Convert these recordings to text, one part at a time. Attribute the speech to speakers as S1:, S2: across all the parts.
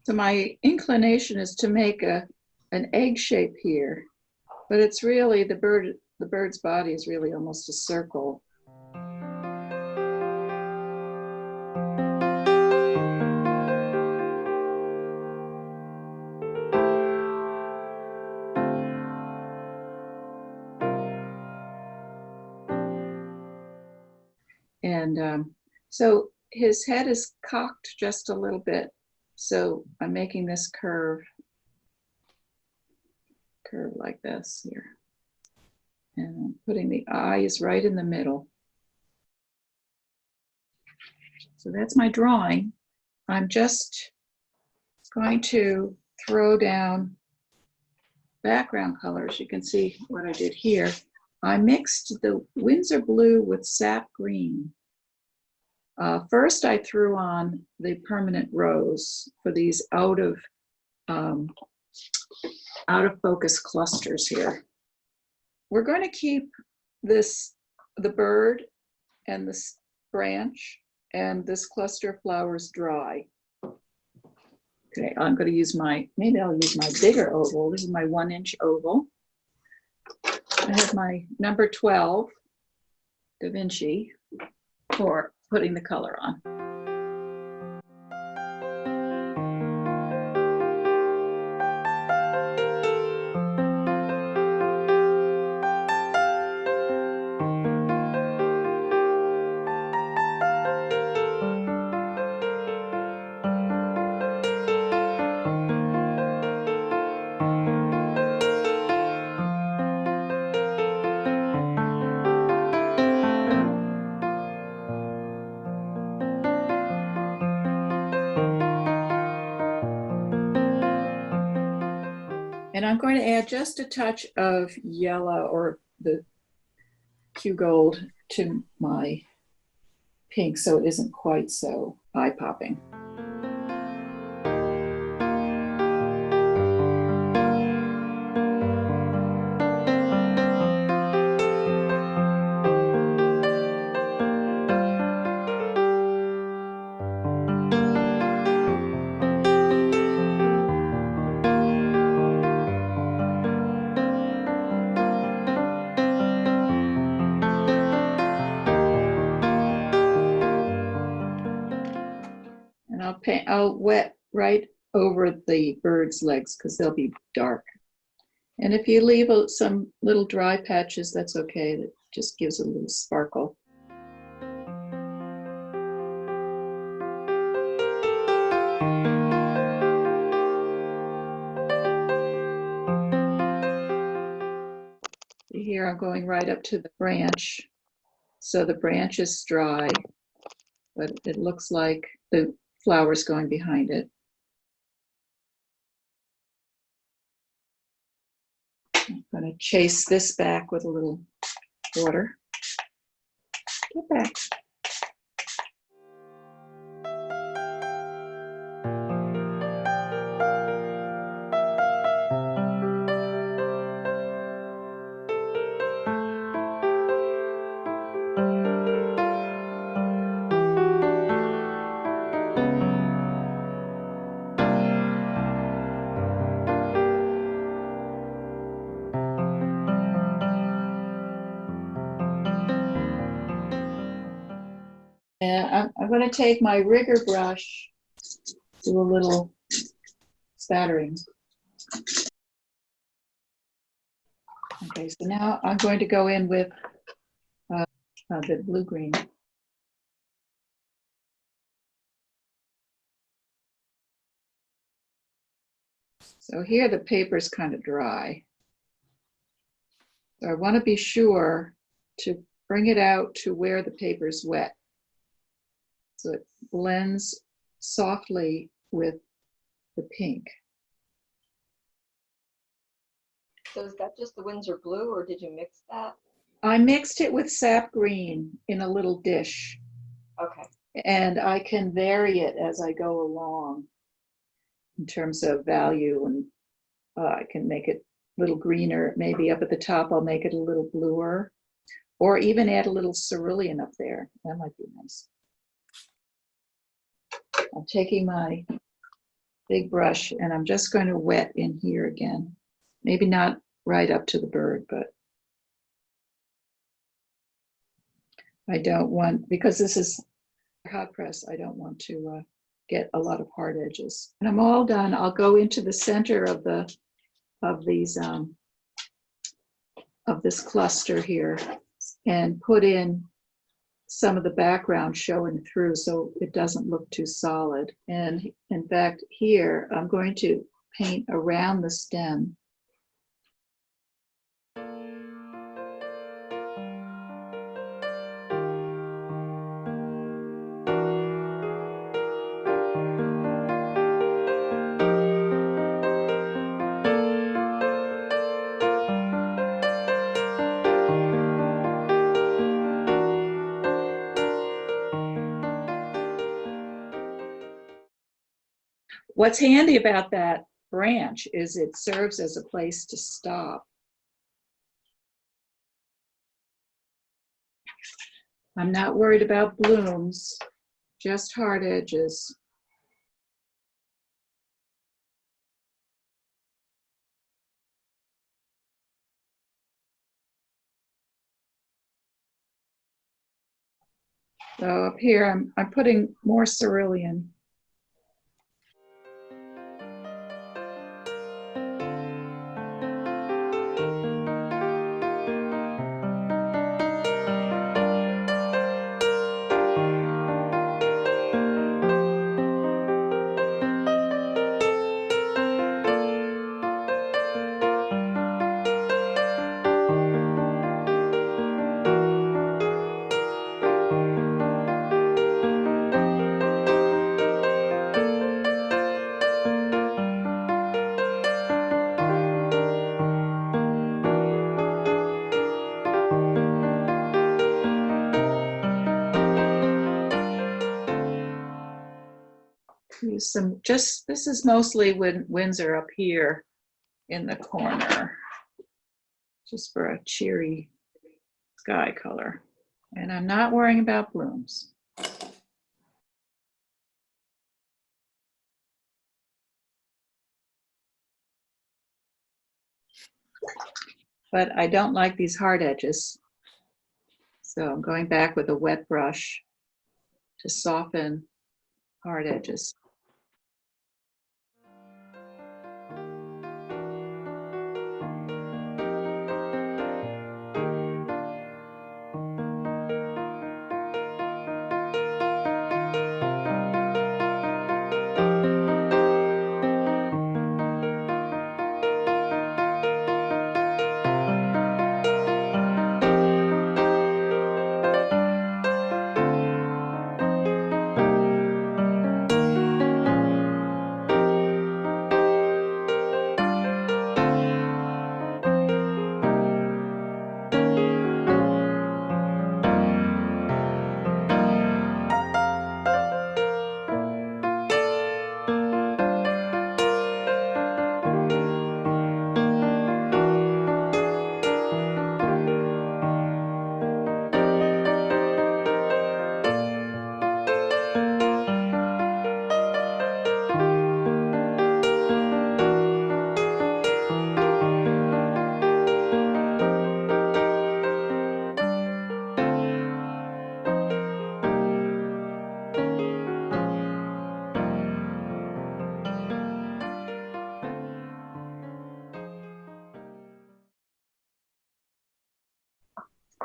S1: So my inclination is to make an egg shape here, but it's really the bird's body is really almost a circle. And so his head is cocked just a little bit. So I'm making this curve like this here. And I'm putting the eyes right in the middle. So that's my drawing. I'm just going to throw down background colors. You can see what I did here. I mixed the Winsor blue with sap green. First, I threw on the permanent rose for these out of focus clusters here. We're going to keep the bird and this branch and this cluster of flowers dry. Okay, I'm going to use maybe I'll use my bigger oval. This is my 1-inch oval. I have my number 12 Da Vinci for putting the color on. And I'm going to add just a touch of yellow or the Q gold to my pink so it isn't quite so eye-popping. I'll wet right over the bird's legs because they'll be dark. And if you leave some little dry patches, that's okay. That just gives a little sparkle. Here I'm going right up to the branch. So the branch is dry, but it looks like the flowers going behind it. I'm going to chase this back with a little water. Get back. And I'm going to take my rigger brush, do a little spattering. Okay, so now I'm going to go in with the blue-green. So here the paper's kind of dry. So I want to be sure to bring it out to where the paper's wet. So it blends softly with the pink.
S2: So is that just the Winsor blue, or did you mix that?
S1: I mixed it with sap green in a little dish.
S2: Okay.
S1: And I can vary it as I go along in terms of value, and I can make it a little greener. Maybe up at the top I'll make it a little bluer, or even add a little cerulean up there. That might be nice. I'm taking my big brush, and I'm just going to wet in here again. Maybe not right up to the bird, but I don't want, because this is hot press, I don't want to get a lot of hard edges. And I'm all done. I'll go into the center of this cluster here and put in some of the background showing through so it doesn't look too solid. And in fact, here I'm going to paint around the stem. What's handy about that branch is it serves as a place to stop. I'm not worried about blooms, just hard edges. So up here, I'm putting more cerulean. Use some, just, this is mostly Winsor up here in the corner, just for a cheery sky color. And I'm not worrying about blooms. But I don't like these hard edges. So I'm going back with a wet brush to soften hard edges.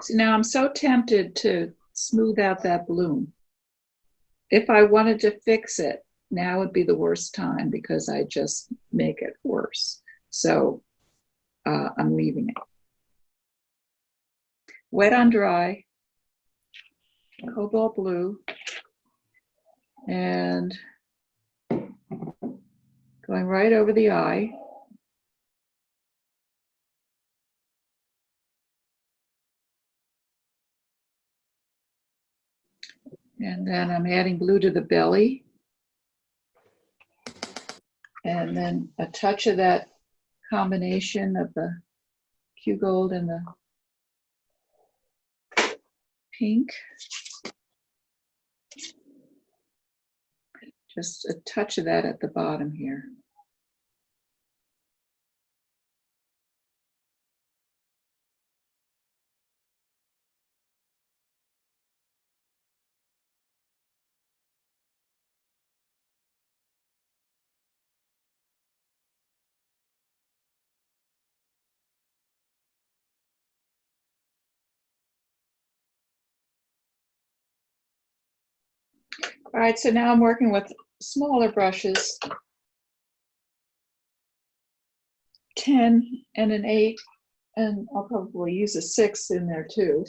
S1: So now I'm so tempted to smooth out that bloom. If I wanted to fix it, now would be the worst time because I just make it worse. So I'm leaving it. Wet on dry, cobalt blue, and going right over the eye. And then I'm adding blue to the belly. And then a touch of that combination of the Q gold and the pink. Just a touch of that at the bottom here. All right, so now I'm working with smaller brushes, 10 and an 8, and I'll probably use a 6 in there too.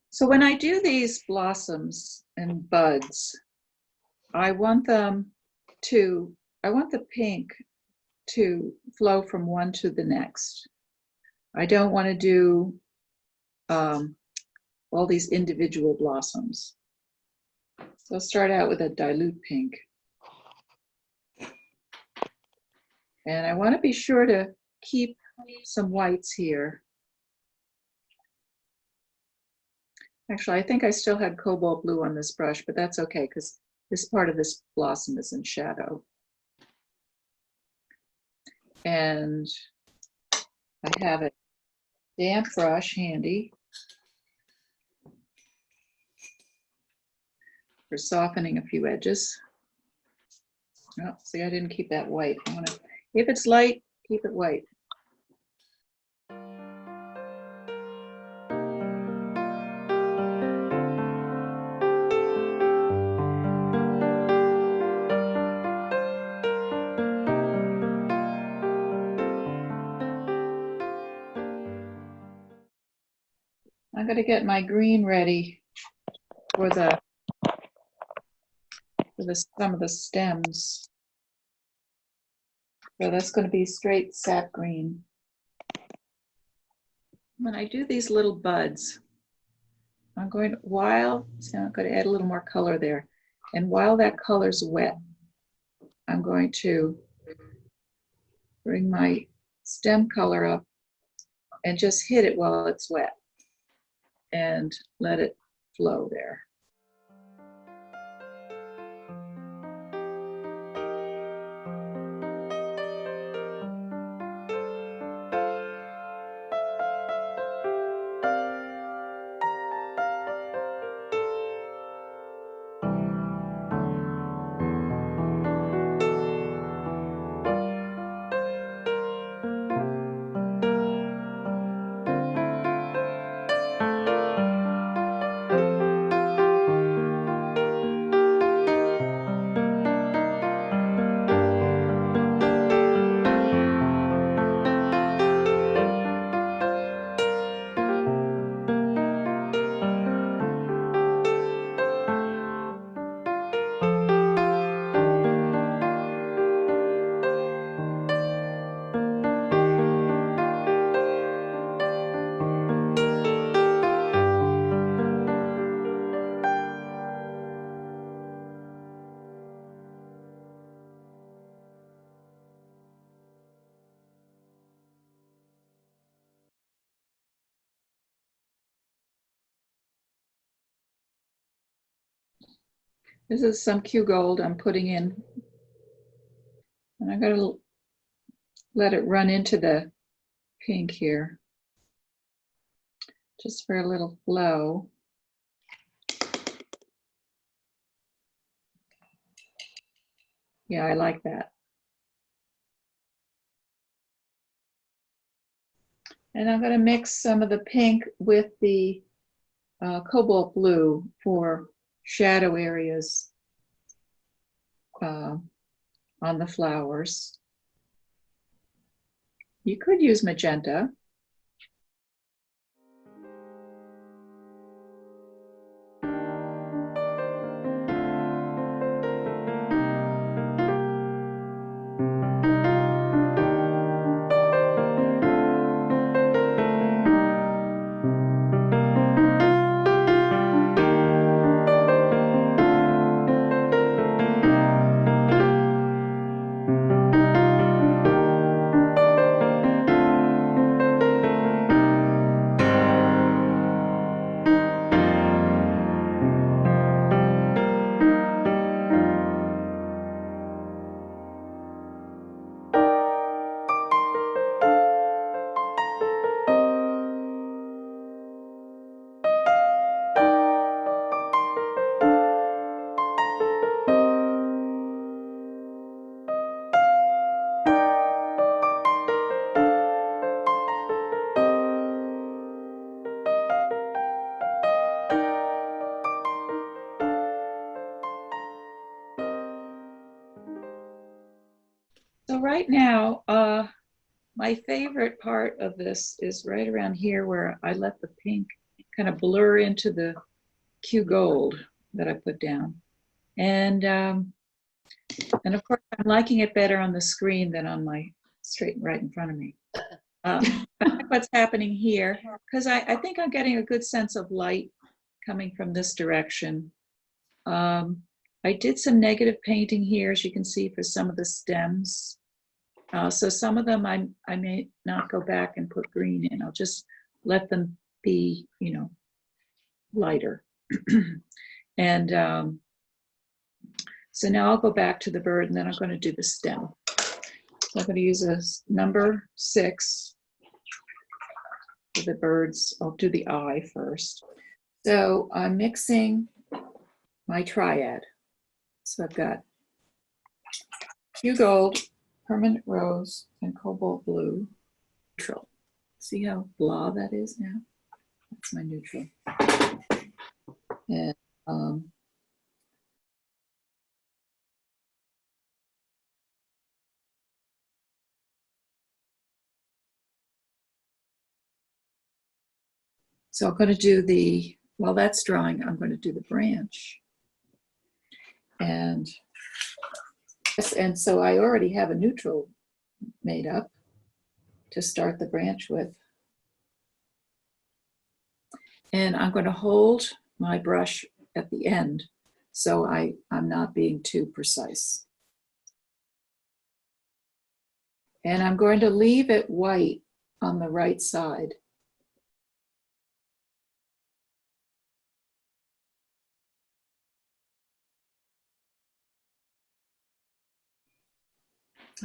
S1: So when I do these blossoms and buds, I want the pink to flow from one to the next. I don't want to do all these individual blossoms. So I'll start out with a dilute pink. And I want to be sure to keep some whites here. Actually, I think I still had cobalt blue on this brush, but that's okay because this part of this blossom is in shadow. And I have a damp brush handy for softening a few edges. Oh, see, I didn't keep that white. If it's light, keep it white. I'm going to get my green ready for some of the stems. So that's going to be straight sap green. When I do these little buds, I'm going to add a little more color there. And while that color's wet, I'm going to bring my stem color up and just hit it while it's wet and let it flow there. This is some Q Gold I'm putting in. And I'm going to let it run into the pink here, just for a little flow. Yeah, I like that. And I'm going to mix some of the pink with the cobalt blue for shadow areas on the flowers. You could use magenta. So right now, my favorite part of this is right around here where I let the pink kind of blur into the Q gold that I put down. And of course, I'm liking it better on the screen than on my straight right in front of me. I like what's happening here because I think I'm getting a good sense of light coming from this direction. I did some negative painting here, as you can see, for some of the stems. So some of them I may not go back and put green in. I'll just let them be, lighter. And so now I'll go back to the bird, and then I'm going to do the stem. So I'm going to use a number 6 for the birds. I'll do the eye first. So I'm mixing my triad. So I've got Q Gold, Permanent Rose, and Cobalt Blue. Neutral. See how blah that is now? That's my neutral. And so I'm going to do while that's drying, I'm going to do the branch. And so I already have a neutral made up to start the branch with. And I'm going to hold my brush at the end so I'm not being too precise. And I'm going to leave it white on the right side.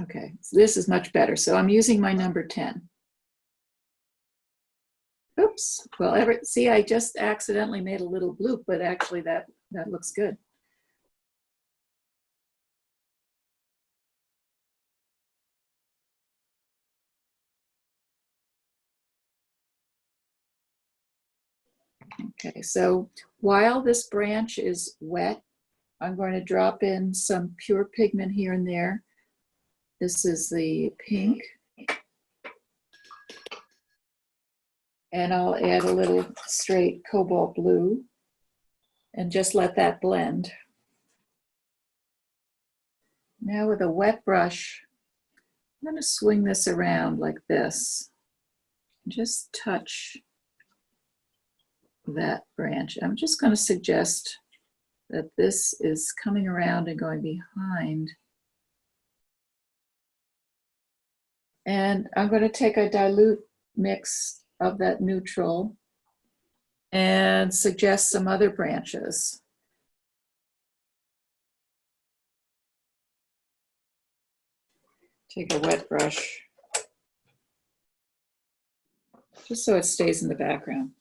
S1: Okay, so this is much better. So I'm using my number 10. Oops, well, see, I just accidentally made a little bloop, but actually that looks good. Okay, so while this branch is wet, I'm going to drop in some pure pigment here and there. This is the pink. And I'll add a little straight cobalt blue and just let that blend. Now with a wet brush, I'm going to swing this around like this. Just touch that branch. I'm just going to suggest that this is coming around and going behind. And I'm going to take a dilute mix of that neutral and suggest some other branches. Take a wet brush, just so it stays in the background.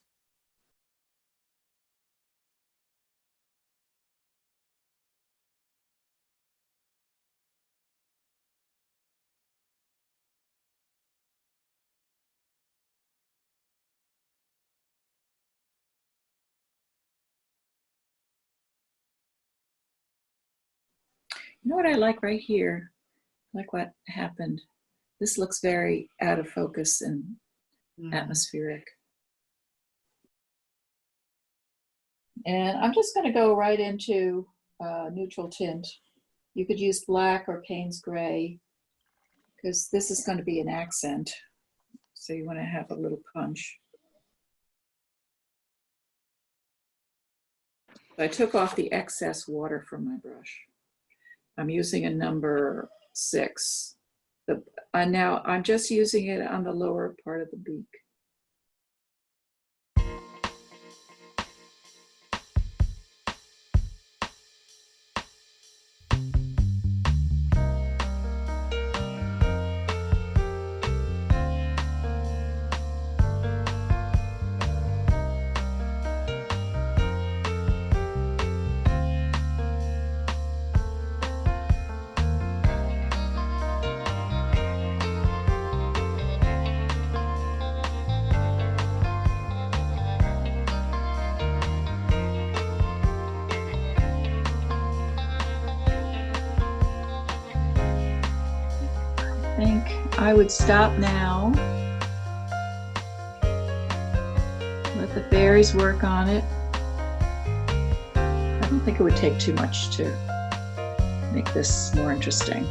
S1: You know what I like right here? I like what happened. This looks very out of focus and atmospheric. And I'm just going to go right into neutral tint. You could use black or Payne's gray because this is going to be an accent. So you want to have a little punch. I took off the excess water from my brush. I'm using a number 6. Now I'm just using it on the lower part of the beak. think I would stop now. Let the fairies work on it. I don't think it would take too much to make this more interesting.